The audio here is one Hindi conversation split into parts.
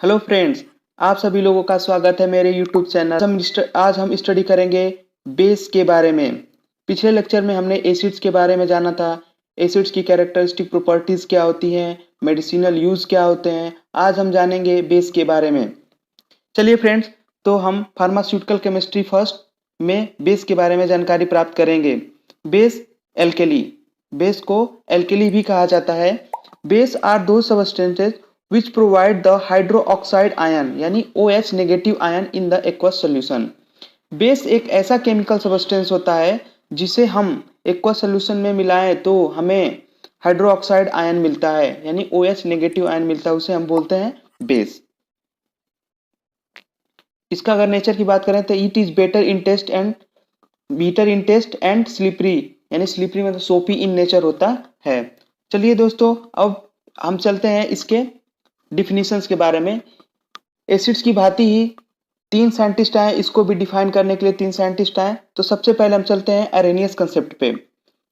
हेलो फ्रेंड्स, आप सभी लोगों का स्वागत है मेरे यूट्यूब चैनल। आज हम स्टडी करेंगे बेस के बारे में। पिछले लेक्चर में हमने एसिड्स के बारे में जाना था। एसिड्स की कैरेक्टरिस्टिक प्रॉपर्टीज क्या होती हैं, मेडिसिनल यूज क्या होते हैं। आज हम जानेंगे बेस के बारे में। चलिए फ्रेंड्स, तो हम फार्मास्यूटिकल केमिस्ट्री फर्स्ट में बेस के बारे में जानकारी प्राप्त करेंगे। बेस एल्केली, बेस को एल्केली भी कहा जाता है। बेस आर दो substances which provide the hydroxide ion यानी OH negative ion in the aqueous solution. Base एक ऐसा केमिकल सबस्टेंस होता है जिसे हम एक्वस सोल्यूशन में मिलाएं तो हमें हाइड्रोक्साइड आयन मिलता है, यानी OH नेगेटिव आयन मिलता है, उसे हम बोलते हैं बेस। इसका अगर नेचर की बात करें तो it is bitter in taste and slippery, यानी स्लिपरी मतलब सोपी इन नेचर होता है। चलिए दोस्तों, अब हम चलते हैं इसके डिफिनीशंस के बारे में। एसिड्स की भांति ही तीन साइंटिस्ट आए, इसको भी डिफाइन करने के लिए तीन साइंटिस्ट आए। तो सबसे पहले हम चलते हैं अरेनियस कंसेप्ट पे।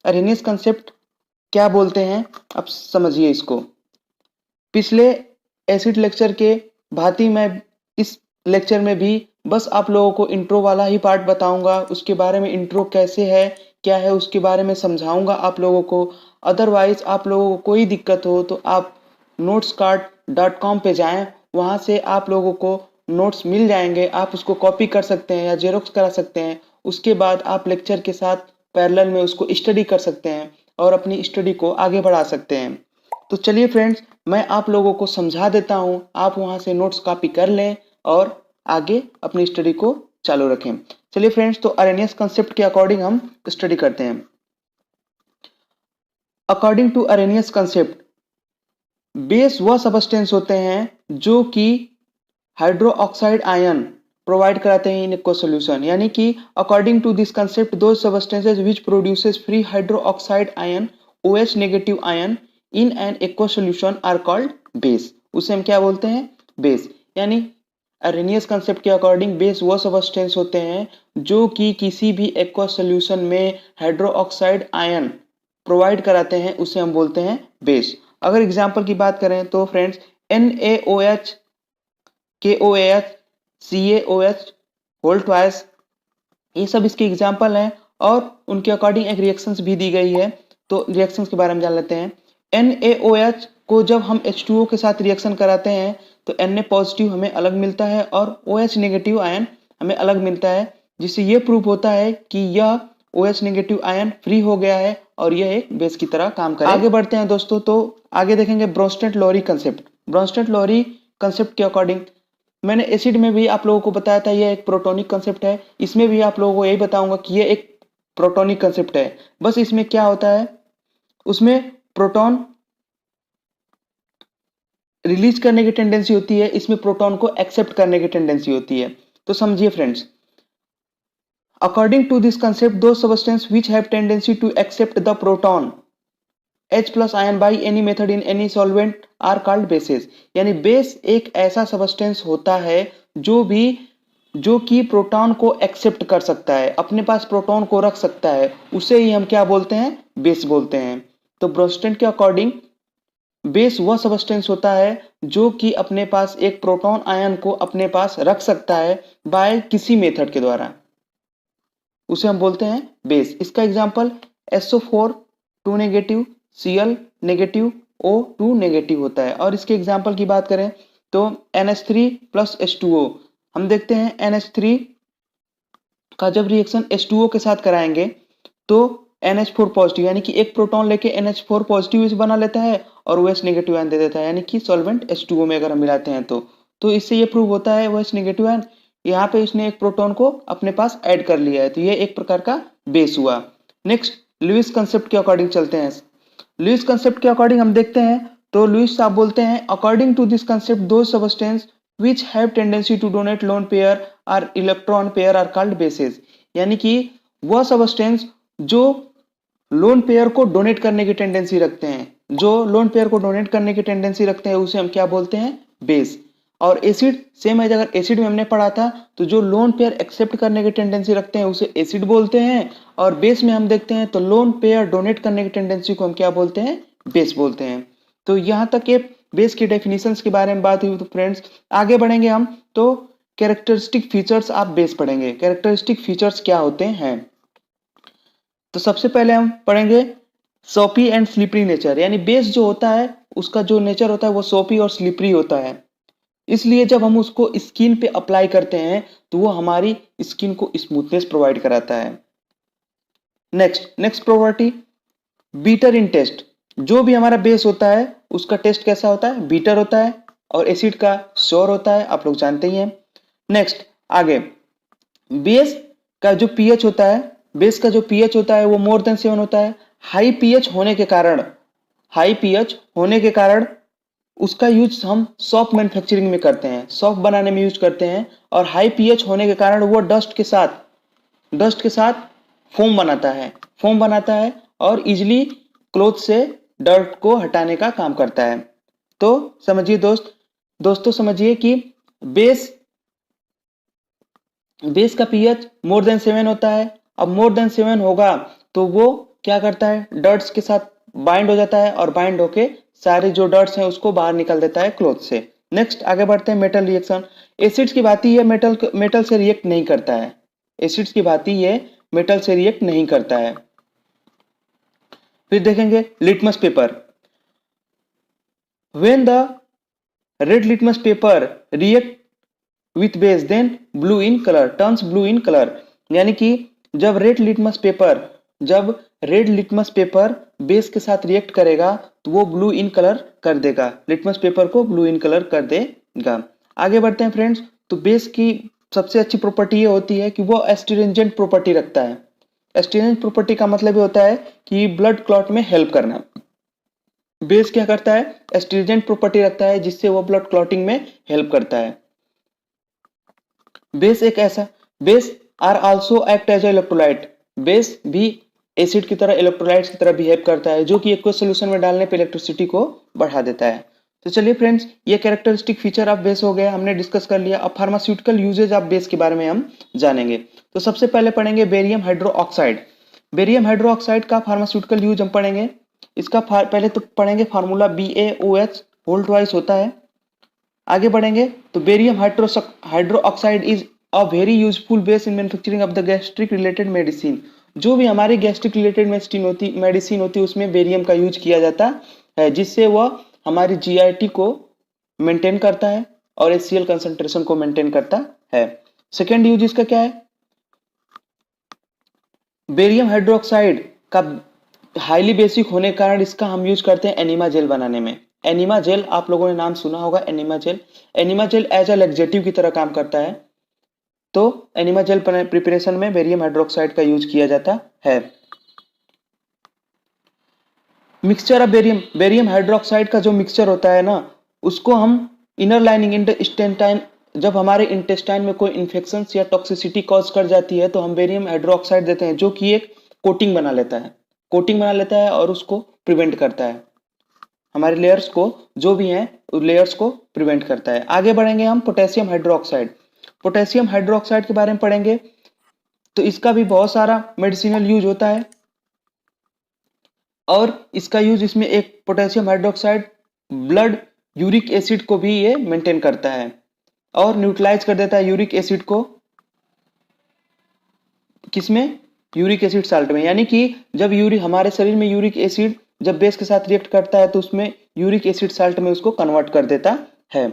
अरेनियस कंसेप्ट क्या बोलते हैं, अब समझिए इसको। पिछले एसिड लेक्चर के भांति मैं इस लेक्चर में भी बस आप लोगों को इंट्रो वाला ही पार्ट बताऊंगा। उसके बारे में इंट्रो कैसे है, क्या है, उसके बारे में समझाऊंगा आप लोगों को। अदरवाइज आप लोगों को कोई दिक्कत हो तो आप notescard.com पे जाएं, वहां से आप लोगों को नोट्स मिल जाएंगे। आप उसको कॉपी कर सकते हैं या जेरोक्स करा सकते हैं। उसके बाद आप लेक्चर के साथ पैरेलल में उसको स्टडी कर सकते हैं और अपनी स्टडी को आगे बढ़ा सकते हैं। तो चलिए फ्रेंड्स, मैं आप लोगों को समझा देता हूं, आप वहां से नोट्स कॉपी कर लें और आगे अपनी स्टडी को चालू रखें। चलिए फ्रेंड्स, तो अरेनियस कंसेप्ट के अकॉर्डिंग हम स्टडी करते हैं। According to Arrhenius concept, base वह सबस्टेंस होते हैं जो कि हाइड्रोक्साइड आयन प्रोवाइड कराते हैं इन एक्वस सॉल्यूशन, यानी कि according to this concept those substances which produces free hydroxide ion OH negative ion in an aqueous solution are called base. उसे हम क्या बोलते हैं, बेस। यानी अरेनियस कंसेप्ट के अकॉर्डिंग बेस वह सबस्टेंस होते हैं जो कि किसी भी एक्वस सॉल्यूशन में हाइड्रोक्साइड आयन प्रोवाइड कराते हैं, उसे हम बोलते हैं बेस। अगर एग्जाम्पल की बात करें तो friends NaOH, KOH, CaOH whole twice, ये सब इसके एग्जाम्पल हैं और उनके अकॉर्डिंग एक रिएक्शंस भी दी गई है। तो रिएक्शंस के बारे में जान लेते हैं। NaOH को जब हम H2O के साथ रिएक्शन कराते हैं तो Na पॉजिटिव हमें अलग मिलता है और OH नेगेटिव आयन हमें अलग मिलता है, जिससे यह प्रूव होता है कि यह OH नेगेटिव आयन फ्री हो गया है और यह एक बेस की तरह काम करेगा। आगे बढ़ते हैं दोस्तों, तो आगे देखेंगे ब्रोंस्टेड-लॉरी कंसेप्ट। ब्रोंस्टेड-लॉरी कंसेप्ट के अकॉर्डिंग मैंने एसिड में भी आप लोगों को बताया था यह एक प्रोटोनिक कंसेप्ट है। इसमें भी आप लोगों को यही बताऊंगा कि यह एक प्रोटोनिक कंसेप्ट है। बस इसमें क्या होता है, उसमें प्रोटॉन रिलीज करने की टेंडेंसी होती है, इसमें प्रोटॉन को एक्सेप्ट करने की टेंडेंसी होती है। तो समझिए friends, according to this concept those substance which have tendency to accept the proton H plus ion by any method in any solvent are called bases. यानी बेस एक ऐसा सबस्टेंस होता है जो कि प्रोटॉन को एक्सेप्ट कर सकता है, अपने पास प्रोटॉन को रख सकता है, उसे ही हम क्या बोलते हैं, बेस बोलते हैं। तो ब्रोंस्टेड के अकॉर्डिंग बेस वह सबस्टेंस होता है जो कि अपने पास एक प्रोटॉन आयन को अपने पास रख सकता है बाय किसी मेथड के द्वारा, उसे हम बोलते हैं बेस। इसका example SO4 2 negative, Cl negative, O2 negative होता है। और इसके एग्जांपल की बात करें तो NH3 प्लस H2O, हम देखते हैं NH3 का जब रिएक्शन H2O के साथ कराएंगे तो NH4 पॉजिटिव, यानी कि एक प्रोटॉन लेके NH4 पॉजिटिव इस बना लेता है और OH नेगेटिव आयन दे देता है, यानी कि सॉल्वेंट H2O में अगर हम मिलाते हैं तो इससे ये प्रूव होता है OH नेगेटिव आयन यहाँ पे इसने एक प्रोटॉन को अपने पास ऐड कर लिया है, तो ये एक प्रकार का बेस हुआ। नेक्स्ट लुईस कंसेप्ट के अकॉर्डिंग चलते हैं। लुईस कंसेप्ट के अकॉर्डिंग हम देखते हैं तो लुईस साहब बोलते हैं according to this concept those substance which have tendency to donate lone pair और electron pair are called bases. यानी कि वह सबस्टेंस जो लोन पेयर को डोनेट करने की टेंडेंसी रखते हैं, जो लोन पेयर को डोनेट करने की टेंडेंसी रखते हैं, उसे हम क्या बोलते हैं, बेस। और एसिड सेम है, अगर एसिड में हमने पढ़ा था तो जो लोन पेयर एक्सेप्ट करने की टेंडेंसी रखते हैं उसे एसिड बोलते हैं, और बेस में हम देखते हैं तो लोन पेयर डोनेट करने की टेंडेंसी को हम क्या बोलते हैं, बेस बोलते हैं। तो यहाँ तक ये बेस की डेफिनेशंस के बारे में बात हुई। तो फ्रेंड्स आगे बढ़ेंगे हम तो कैरेक्टरिस्टिक फीचर्स आप बेस पढ़ेंगे। कैरेक्टरिस्टिक फीचर्स क्या होते हैं? तो सबसे पहले हम पढ़ेंगे सोपी एंड स्लिपरी नेचर, यानी बेस जो होता है उसका जो नेचर होता है वो सोपी और स्लिपरी होता है। इसलिए जब हम उसको स्किन पे अप्लाई करते हैं तो वो हमारी स्किन को स्मूथनेस प्रोवाइड कराता है। Next property beater in test. जो भी हमारा बेस होता है उसका टेस्ट कैसा होता है? बीटर होता है और एसिड का श्योर होता है, आप लोग जानते ही हैं। नेक्स्ट आगे, बेस का जो पीएच होता है, बेस का जो पीएच होता है वो मोर देन 7 होता है। हाई पीएच होने के कारण उसका यूज हम सॉफ्ट मैन्युफैक्चरिंग में करते हैं, सॉफ्ट बनाने में यूज करते हैं। और हाई पीएच होने के कारण वो डस्ट के साथ फोम बनाता है और इजिली क्लोथ से डर्ट को हटाने का काम करता है। तो समझिए दोस्तों समझिए कि बेस का पीएच मोर देन 7 होता है। अब मोर देन 7 होगा तो वो क्या करता है? डर्ट्स के साथ बाइंड हो जाता है और बाइंड होके सारे जो डर्ट्स हैं उसको बाहर निकाल देता है क्लोथ से। नेक्स्ट आगे बढ़ते हैं, मेटल रिएक्शन। एसिड्स की भांति ये मेटल से रिएक्ट नहीं करता है। एसिड्स की भांति ये मेटल से रिएक्ट नहीं करता है। फिर देखेंगे litmus paper. When the red litmus paper react with base then blue in colour turns blue in colour, यानी कि जब रेड लिटमस पेपर बेस के साथ रिएक्ट करेगा तो वो ब्लू इन कलर कर देगा, लिटमस पेपर को ब्लू इन कलर कर देगा। आगे बढ़ते हैं फ्रेंड्स। तो बेस की सबसे अच्छी प्रॉपर्टी ये होती है कि वो एस्ट्रिंजेंट प्रॉपर्टी रखता है। एस्ट्रिंजेंट प्रॉपर्टी का मतलब ये होता है कि ब्लड क्लॉट में हेल्प करना। बेस क्या करता है? एस्ट्रिंजेंट प्रॉपर्टी रखता है जिससे वो ब्लड क्लॉटिंग में हेल्प करता है। Base are also act as electrolyte. Base भी एसिड की तरह इलेक्ट्रोलाइट्स की तरह बिहेव करता है, जो कि एक सोल्यूशन में डालने पे इलेक्ट्रिसिटी को बढ़ा देता है। तो चलिए फ्रेंड्स, ये कैरेक्टरिस्टिक फीचर ऑफ बेस हो गया, हमने डिस्कस कर लिया। अब फार्मास्यूटिकल यूजेज ऑफ बेस के बारे में हम जानेंगे। तो सबसे पहले पढ़ेंगे बेरियम हाइड्रोक्साइड। बेरियम हाइड्रोक्साइड का फार्मास्यूटिकल यूज हम पढ़ेंगे। इसका पहले तो पढ़ेंगे फार्मूला BaOH होल ट्वाइस होता है। आगे बढ़ेंगे तो barium hydroxide is a very useful base in manufacturing of the gastric related medicine. जो भी हमारी गैस्ट्रिक रिलेटेड मेडिसिन होती है उसमें बेरियम का यूज किया जाता है, जिससे वह हमारी GIT को मेंटेन करता है और HCl कंसंट्रेशन को मेंटेन करता है। सेकेंड यूज इसका क्या है? बेरियम हाइड्रोक्साइड का हाईली बेसिक होने के कारण इसका हम यूज करते हैं एनिमा जेल बनाने में। एनिमा जेल आप लोगों ने नाम सुना होगा, enema gel as a laxative की तरह काम करता है। तो एनिमा जेल प्रिपरेशन में बेरियम हाइड्रोक्साइड का यूज किया जाता है। मिक्सचर ऑफ बेरियम हाइड्रोक्साइड का जो मिक्सचर होता है ना, उसको हम इनर लाइनिंग इंटेस्टाइन, जब हमारे इंटेस्टाइन में कोई इन्फेक्शन या टॉक्सिसिटी कॉज कर जाती है तो हम बेरियम हाइड्रोक्साइड देते हैं, जो कि एक कोटिंग बना लेता है और उसको प्रिवेंट करता है, हमारे लेयर्स को जो भी हैं लेयर्स को प्रिवेंट करता है। आगे बढ़ेंगे हम पोटेशियम हाइड्रोक्साइड के बारे में पढ़ेंगे। तो इसका भी बहुत सारा मेडिसिनल यूज होता है और इसका यूज इसमें एक potassium hydroxide blood uric acid को भी ये मेंटेन करता है और न्यूट्रलाइज कर देता है यूरिक एसिड को। किसमें? यूरिक एसिड साल्ट में। यानी कि जब हमारे शरीर में यूरिक एसिड जब बेस के साथ रिएक्ट करता है तो उसमें यूरिक एसिड साल्ट में उसको कन्वर्ट कर देता है।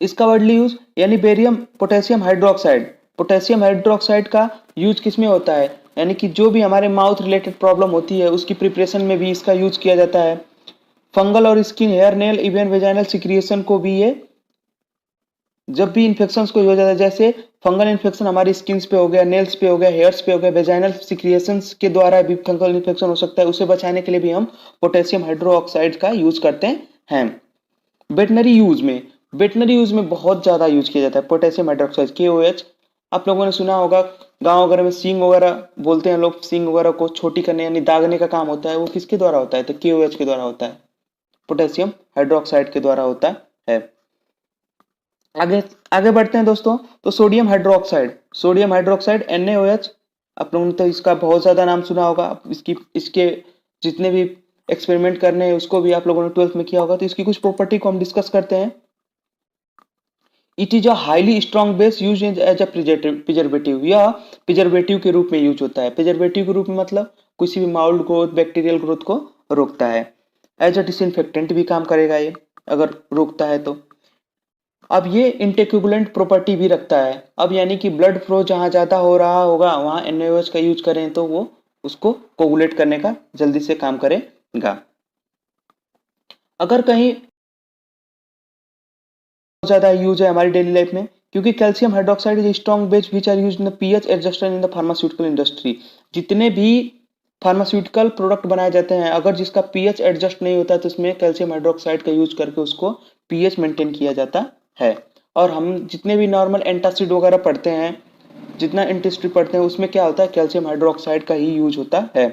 इसका वर्डली यूज यानी पोटेशियम हाइड्रोक्साइड का यूज किसमें होता है? यानी कि जो भी हमारे माउथ रिलेटेड प्रॉब्लम होती है उसकी प्रिपरेशन में भी इसका यूज किया जाता है। फंगल और skin, hair, nail, even vaginal secretion को भी ये जब भी इन्फेक्शन को हो जाता है, जैसे फंगल इन्फेक्शन हमारी स्किन्स पे हो गया, नेल्स पे हो गया, हेयर्स पे हो गया, वेजाइनल सिक्रिएशंस के द्वारा भी फंगल इन्फेक्शन हो सकता है, उसे बचाने के लिए भी हम पोटेशियम हाइड्रोक्साइड का यूज करते हैं। वेटनरी यूज में बहुत ज्यादा यूज किया जाता है पोटेशियम हाइड्रोक्साइड KOH। आप लोगों ने सुना होगा गाँव वगैरह में सींग वगैरह बोलते हैं लोग, सींग वगैरह को छोटी करने यानी दागने का काम होता है, वो किसके द्वारा होता है? तो KOH के द्वारा होता है, पोटेशियम हाइड्रोक्साइड के द्वारा होता है। आगे बढ़ते हैं दोस्तों। तो सोडियम हाइड्रोक्साइड NaOH, आप लोगों ने तो इसका बहुत ज्यादा नाम सुना होगा। इसके जितने भी एक्सपेरिमेंट करने हैं, उसको भी आप लोगों ने 12th में किया होगा। तो इसकी कुछ प्रॉपर्टी को हम डिस्कस करते हैं। It is a highly strong base use as a preservative. यह प्रिजर्वेटिव के रूप में यूज होता है। प्रिजर्वेटिव के रूप में मतलब किसी भी माउल्ड ग्रोथ, बैक्टीरियल ग्रोथ को रोकता है। एज अ डिसइंफेक्टेंट भी काम करेगा ये, अगर रोकता है तो। अब ये इंटेक्युबुलेंट प्रॉपर्टी भी रखता है। अब यानी कि ब्लड फ्लो जहां ज्यादा हो रहा होगा वहां NaOH का यूज करें तो वो उसको कोगुलेट करने का जल्दी से काम करेगा। अगर कहीं ज्यादा यूज है हमारी डेली लाइफ में, क्योंकि calcium hydroxide is strong base which are used in the pH adjuster in the pharmaceutical industry. जितने भी फार्मास्यूटिकल प्रोडक्ट बनाए जाते हैं, अगर जिसका पीएच एडजस्ट नहीं होता तो उसमें कैल्शियम हाइड्रोक्साइड का यूज करके उसको पीएच मेंटेन किया जाता है। और हम जितने भी नॉर्मल एंटासिड वगैरह पढ़ते हैं, जितना एंटिस्ट्री पढ़ते हैं, उसमें क्या होता है, कैल्शियम हाइड्रोक्साइड का ही यूज होता है।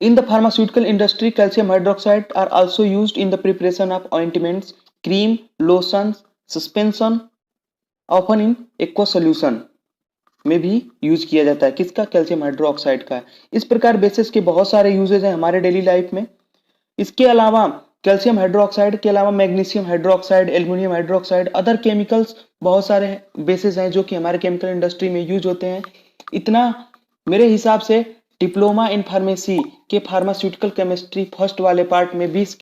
In the pharmaceutical industry, calcium hydroxide are also used in the preparation of ointments, cream, lotions, suspension, often in aqueous solution में भी यूज किया जाता है। किसका? कैल्शियम हाइड्रोक्साइड का। इस प्रकार बेसिस के बहुत सारे यूजेज हैं हमारे डेली लाइफ में। इसके अलावा कैल्शियम हाइड्रोक्साइड के अलावा magnesium hydroxide, aluminium hydroxide, other chemicals बहुत सारे बेसिस हैं जो कि हमारे केमिकल इंडस्ट्री में यूज होते हैं। इतना मेरे हिसाब से डिप्लोमा इन फार्मेसी के फार्मास्यूटिकल केमिस्ट्री फर्स्ट वाले पार्ट में 20